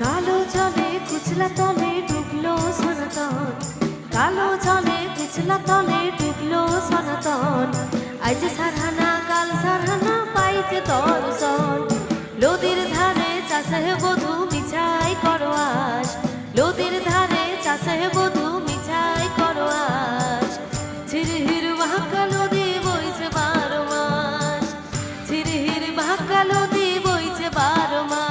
কালো জলে কুচলা তলে ডুবলো সনাতন, কালো জলে কুচলা তলে ডুবলো সনাতন। আজ সারহানা কাল সারহানা পাইছে দর্শন। নদীর ধারে চাষে বধূ মিছাই করো আস, নদীর ধারে চাষে বধূ মিছাই করো আস। ঝিরহির বাঁকা নদী বইছে 12 মাস, ঝিরহির বাঁকা নদী বইছে 12 মাস।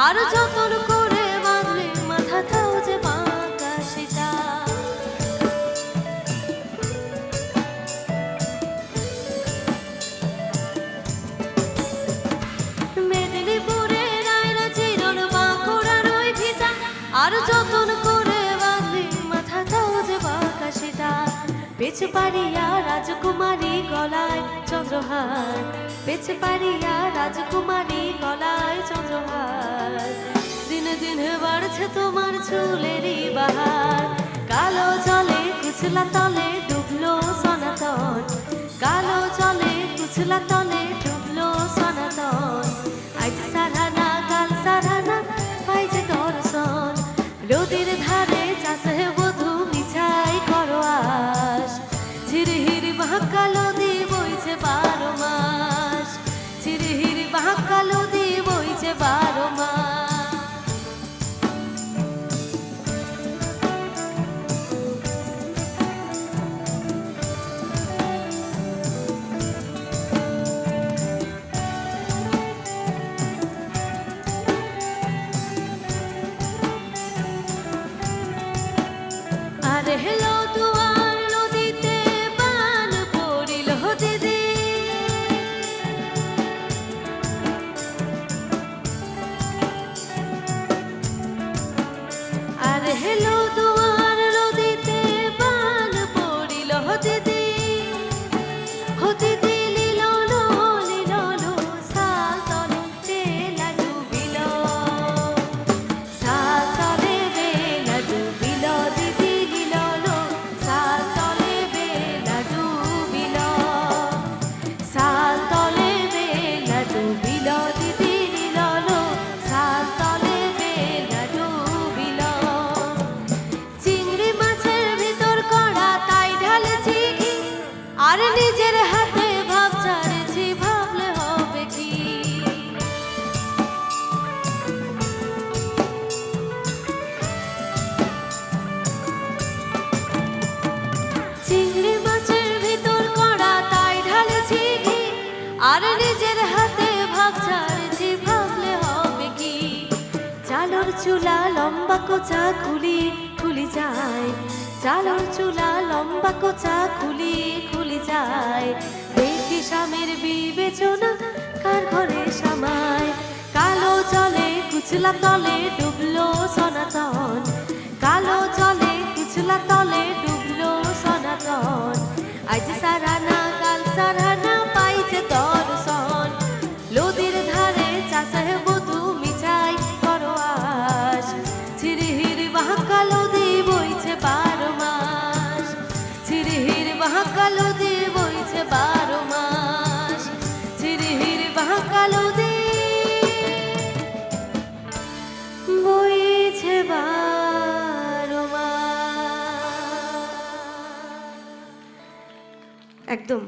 আর যতন করে বাঁধলে মাথাটাও যে বাঁকা সেটা। মেদিনীপুরের আয়না চিরন বাঁকুড়ার ওই ভিটা, আর যতন করে বাঁধলে মাথাটাও যে বাঁকা সেটা। পেছে পারিয়া রাজকুমারী গলায় চন্দ্রহার, পেছে পারিয়া রাজকুমারী গলায় চন্দ্রহার। দিনে দিনে বাড়ছে তোমার চুলেরই বাহার। কালো জলে কুচলা তলে ডুবলো সনাতন, কালো জলে কুচলা তলে ডুবলো সনাতন। আজ সারহানা কাল সারহানা পাইছে দর্শন। নদীর ধারে চাষে বধূ মিছাই করো আস। ঝিরহির বাঁকা নদী বইছে 12 মাস, ঝিরহির বাঁকা নদী বইছে 12 মাস। আরে হেলো দুয়ার নদীতে বান পড়িল দিদি, আরে হেলো দুয়ার নদীতে বান পড়িল দিদি। ও দিদি লীললো লীললো সাল তলে বেলা ডুবিল, সাল তলে বেলা ডুবিল দিদি লীললো সাল তলে বেলা ডুবিল, সাল তলে বেলা ডুবিল দিদি লীললো সাল তলে বেলা ডুবিল। চিংড়ি মাছের ভিতর কড়া তাই ঢালেছি ঘি, আর নিজের হাতে ভাব ছাড়েছি ভাবলে হবে কি। চিংড়ি মাছের ভিতর কড়া তাই ঢালেছি ঘি, আর নিজের হাতে ভাব ছাড়েছি ভাবলে হবে কি। চালোর চুলা লম্বা কোচা খুলি খুলি যায়, চালোর চুলা লম্বা কোচা খুলি খুলি যায়। দেখি স্বামীর বিবেচনা কার ঘরে সামায়। কালো জলে কুচলা তলে ডুবলো সনাতন, কালো জলে কুচলা তলে ডুবলো সনাতন। আজ সারহানা কাল সারহানা পাইছে দর্শন। নদীর ধারে চাষে বধূ মিছাই করো আস। ঝিরহির বাঁকা নদী বইছে 12 মাস, ঝিরহির বাঁকা নদী বইছে 12 মাস, ঝিরহির বাঁকা নদী বইছে 12 মাস। একদম।